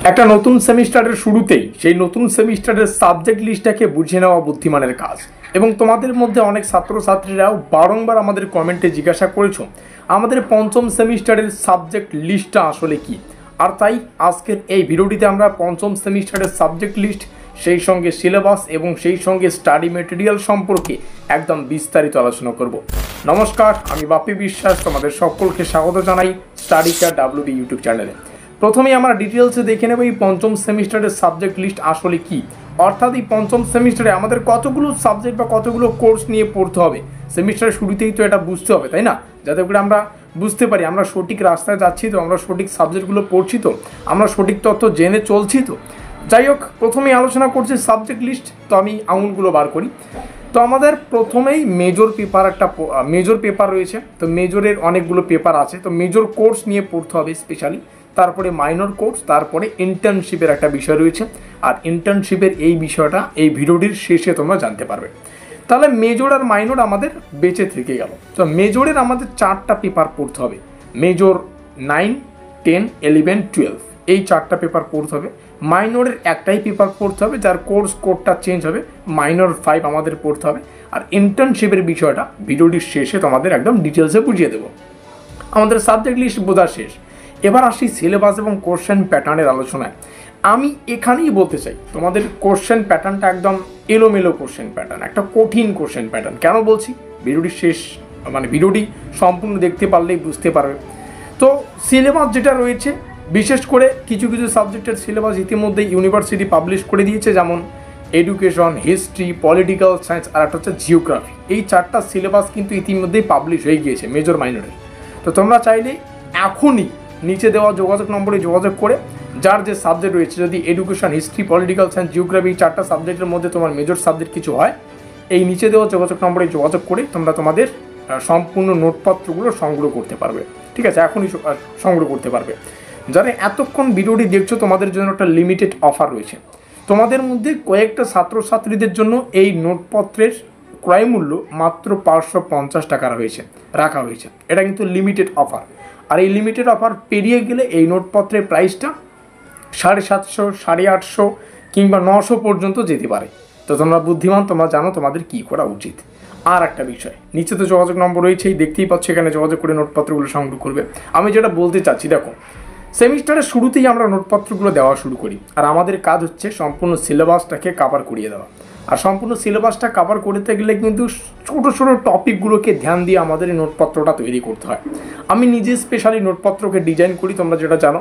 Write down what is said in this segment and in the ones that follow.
একটা নতুন সেমিস্টারের শুরুতেই সেই নতুন সেমিস্টারের সাবজেক্ট লিস্টটাকে বুঝে নেওয়া বুদ্ধিমানের কাজ। এবং তোমাদের মধ্যে অনেক ছাত্রছাত্রীরাও বারংবার আমাদের কমেন্টে জিজ্ঞাসা করেছো আমাদের পঞ্চম সেমিস্টারের সাবজেক্ট লিস্টটা আসলে কি। আর তাই আজকের এই ভিডিওটিতে আমরা পঞ্চম সেমিস্টারের সাবজেক্ট লিস্ট, সেই সঙ্গে সিলেবাস এবং সেই সঙ্গে স্টাডি মেটেরিয়াল সম্পর্কে একদম বিস্তারিত আলোচনা করব। নমস্কার, আমি বাপি বিশ্বাস, তোমাদের সকলকে স্বাগত জানাই স্টাডি কেয়ার WB ইউটিউব চ্যানেলে। প্রথমেই আমরা ডিটেলসে দেখে নেব এই পঞ্চম সেমিস্টারের সাবজেক্ট লিস্ট আসলে কি। অর্থাৎ এই পঞ্চম সেমিস্টারে আমাদের কতগুলো সাবজেক্ট বা কতগুলো কোর্স নিয়ে পড়তে হবে সেমিস্টারের শুরুতেই তো এটা বুঝতে হবে, তাই না? যাতে করে আমরা বুঝতে পারি আমরা সঠিক রাস্তায় যাচ্ছি তো, আমরা সঠিক সাবজেক্টগুলো পড়ছি তো, আমরা সঠিক তথ্য জেনে চলছি তো। যাই হোক, প্রথমেই আলোচনা করছি সাবজেক্ট লিস্ট। তো আমি আঙুলগুলো বার করি। তো আমাদের প্রথমেই মেজর পেপার রয়েছে। তো মেজরের অনেকগুলো পেপার আছে। তো মেজর কোর্স নিয়ে পড়তে হবে স্পেশালি, তারপরে মাইনর কোর্স, তারপরে ইন্টার্নশিপের একটা বিষয় রয়েছে। আর ইন্টার্নশিপের এই বিষয়টা এই ভিডিওটির শেষে তোমরা জানতে পারবে। তাহলে মেজর আর মাইনর আমাদের বেঁচে থেকে গেল। তো মেজরের আমাদের 4টা পেপার পড়তে হবে। মেজর 9, 10, 11, 12 এই 4টা পেপার পড়তে হবে। মাইনরের একটাই পেপার পড়তে হবে, যার কোডটা চেঞ্জ হবে। মাইনর 5 আমাদের পড়তে হবে। আর ইন্টার্নশিপের বিষয়টা ভিডিওটির শেষে তোমাদের একদম ডিটেলসে বুঝিয়ে দেবো। আমাদের সাবজেক্ট লিস্ট বোঝা শেষ। এবার আসি সিলেবাস এবং কোশ্চেন প্যাটার্নের আলোচনায়। আমি এখানেই বলতে চাই তোমাদের কোশ্চেন প্যাটার্নটা একদম এলোমেলো কোশ্চেন প্যাটার্ন, একটা কঠিন কোশ্চেন প্যাটার্ন। কেন বলছি? ভিডিওটি ভিডিওটি সম্পূর্ণ দেখতে পারলেই বুঝতে পারবে। তো সিলেবাস যেটা রয়েছে, বিশেষ করে কিছু কিছু সাবজেক্টের সিলেবাস ইতিমধ্যে ইউনিভার্সিটি পাবলিশ করে দিয়েছে, যেমন এডুকেশন, হিস্ট্রি, পলিটিক্যাল সায়েন্স আর একটা হচ্ছে জিওগ্রাফি। এই 4টা সিলেবাস কিন্তু ইতিমধ্যেই পাবলিশ হয়ে গিয়েছে মেজর মাইনরের। তো তোমরা চাইলে এখনই নিচে দেওয়া যোগাযোগ নম্বরে যোগাযোগ করে যার যে সাবজেক্ট রয়েছে, যদি education, history, political science, geography 4টা সাবজেক্টের মধ্যে তোমার মেজর সাবজেক্ট কিছু হয়, এই নিচে দেওয়া যোগাযোগ নম্বরে যোগাযোগ করে তোমরা তোমাদের সম্পূর্ণ নোটপত্রগুলো সংগ্রহ করতে পারবে। ঠিক আছে, এখনই সংগ্রহ করতে পারবে। যারা এতক্ষণ ভিডিওটি দেখছো, তোমাদের জন্য একটা লিমিটেড অফার রয়েছে। তোমাদের মধ্যে কয়েকটা ছাত্রছাত্রীদের জন্য এই নোটপত্রের ক্রয় মূল্য মাত্র 550 টাকা রাখা হয়েছে। এটা কিন্তু লিমিটেড অফার। আর এই লিমিটেড অফার পেরিয়ে গেলে এই নোটপত্রের প্রাইসটা 750, 850 কিংবা 900 পর্যন্ত যেতে পারে। তো তোমরা বুদ্ধিমান, তোমরা জানো তোমাদের কী করা উচিত। আর একটা বিষয়, নিচে তো যোগাযোগ নম্বর রয়েছেই, দেখতেই পাচ্ছ, এখানে যোগাযোগ করে নোটপত্রগুলো সংগ্রহ করবে। আমি যেটা বলতে চাচ্ছি, দেখো, সেমিস্টারের শুরুতেই আমরা নোটপত্রগুলো দেওয়া শুরু করি। আর আমাদের কাজ হচ্ছে সম্পূর্ণ সিলেবাসটাকে কভার করিয়ে দেওয়া। আর সম্পূর্ণ সিলেবাসটা কভার করতে গেলে কিন্তু ছোটো ছোটো টপিকগুলোকে ধ্যান দিয়ে আমাদের এই নোটপত্রটা তৈরি করতে হয়। আমি নিজে স্পেশালি নোটপত্রকে ডিজাইন করি, তোমরা যেটা জানো।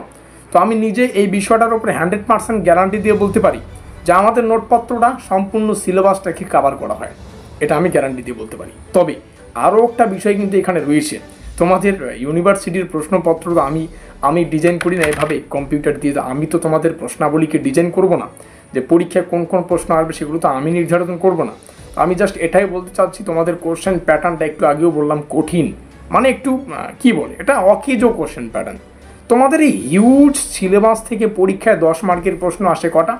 তো আমি নিজে এই বিষয়টার উপরে 100% গ্যারান্টি দিয়ে বলতে পারি যে আমাদের নোটপত্রটা সম্পূর্ণ সিলেবাসটাকে কভার করা হয়। এটা আমি গ্যারান্টি দিয়ে বলতে পারি। তবে আরও একটা বিষয় কিন্তু এখানে রয়েছে, তোমাদের ইউনিভার্সিটির প্রশ্নপত্র তো আমি ডিজাইন করি না এভাবে কম্পিউটার দিয়ে। আমি তো তোমাদের প্রশ্নাবলীকে ডিজাইন করব না, যে পরীক্ষায় কোন কোন প্রশ্ন আসবে সেগুলো তো আমি নির্ধারণ করব না। আমি জাস্ট এটাই বলতে চাচ্ছি, তোমাদের কোশ্চেন প্যাটার্নটা একটু আগেও বললাম কঠিন, মানে একটু কি বলে, এটা অকেজো কোশ্চেন প্যাটার্ন। তোমাদের এই হিউজ সিলেবাস থেকে পরীক্ষায় 10 মার্কের প্রশ্ন আসে কটা?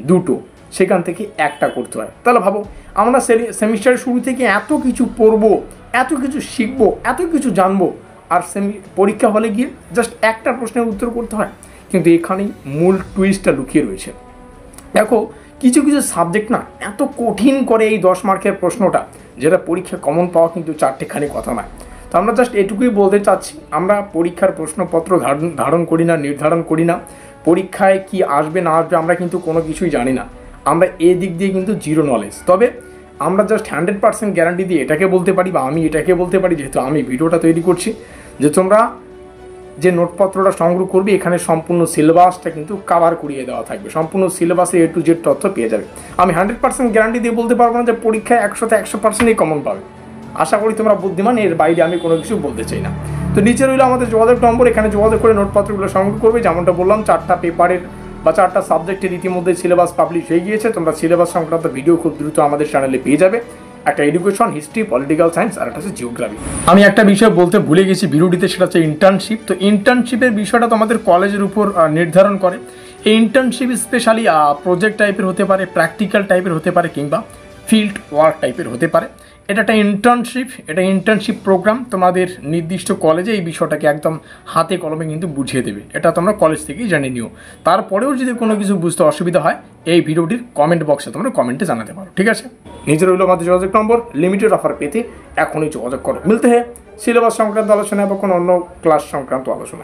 2টো। সেখান থেকে একটা করতে হয়। তাহলে ভাবো, আমরা সেমিস্টারের শুরু থেকে এত কিছু পড়বো, এত কিছু শিখবো, এত কিছু জানবো, আর পরীক্ষা হলে গিয়ে জাস্ট একটা প্রশ্নের উত্তর করতে হয়। কিন্তু এখানেই মূল টুইস্টটা লুকিয়ে রয়েছে। দেখো, কিছু কিছু সাবজেক্ট না এত কঠিন করে এই 10 মার্কের প্রশ্নটা, যেটা পরীক্ষা কমন পাওয়া কিন্তু 4টেখানি কথা নয়। তো আমরা জাস্ট এটুকুই বলতে চাচ্ছি, আমরা পরীক্ষার প্রশ্নপত্র ধারণ করি না, নির্ধারণ করি না। পরীক্ষায় কি আসবে না আসবে আমরা কিন্তু কোনো কিছুই জানি না। আমরা এই দিক দিয়ে কিন্তু জিরো নলেজ। তবে আমরা জাস্ট 100% গ্যারান্টি দিয়ে এটাকে বলতে পারি, বা আমি এটাকে বলতে পারি, যেহেতু আমি ভিডিওটা তৈরি করছি, যে তোমরা যে নোটপত্রটা সংগ্রহ করবে এখানে সম্পূর্ণ সিলেবাসটা কিন্তু কভার করিয়ে দেওয়া থাকবে। সম্পূর্ণ সিলেবাসে A to Z তথ্য পেয়ে যাবে। আমি 100% গ্যারান্টি দিয়ে বলতে পারবো না যে পরীক্ষায় 100% কমন পাবে। আশা করি তোমরা বুদ্ধিমান, এর বাইরে আমি কোনো কিছু বলতে চাই না। তো নিচে রইল আমাদের যোগাযোগ নম্বর, এখানে যোগাযোগ করে নোটপত্রগুলো সংগ্রহ করবে। যেমনটা বললাম, 4টা পেপারের বা 4টা সাবজেক্টের ইতিমধ্যে সিলেবাস পাবলিশ হয়ে গিয়েছে। তোমরা সিলেবাস সংক্রান্ত ভিডিও খুব দ্রুত আমাদের চ্যানেলে পেয়ে যাবে। একটা এডুকেশন, হিস্ট্রি, পলিটিক্যাল সায়েন্স আর একটা হচ্ছে জিওগ্রাফি। আমি একটা বিষয় বলতে ভুলে গেছি ভিডিওটিতে, সেটা হচ্ছে ইন্টার্নশিপ। তো ইন্টার্নশিপের বিষয়টা তোমাদের কলেজের উপর নির্ধারণ করে। এই ইন্টার্নশিপ স্পেশালি প্রজেক্ট টাইপের হতে পারে, প্র্যাকটিক্যাল টাইপের হতে পারে, কিংবা ফিল্ড ওয়ার্ক টাইপের হতে পারে। এটা একটা ইন্টার্নশিপ, এটা ইন্টার্নশিপ প্রোগ্রাম। তোমাদের নির্দিষ্ট কলেজে এই বিষয়টাকে একদম হাতে কলমে কিন্তু বুঝিয়ে দেবে, এটা তোমরা কলেজ থেকেই জানিয়ে নিও। তারপরেও যদি কোনো কিছু বুঝতে অসুবিধা হয় এই ভিডিওটির কমেন্ট বক্সে তোমরা কমেন্টে জানাতে পারো, ঠিক আছে। নিজের হইলো আমাদের যোগাযোগ নম্বর, লিমিটেড অফার পেতে এখনই যোগাযোগ করো। মিলতে হ্যাঁ সিলেবাস সংক্রান্ত আলোচনায় বা কোনো অন্য ক্লাস সংক্রান্ত আলোচনায়।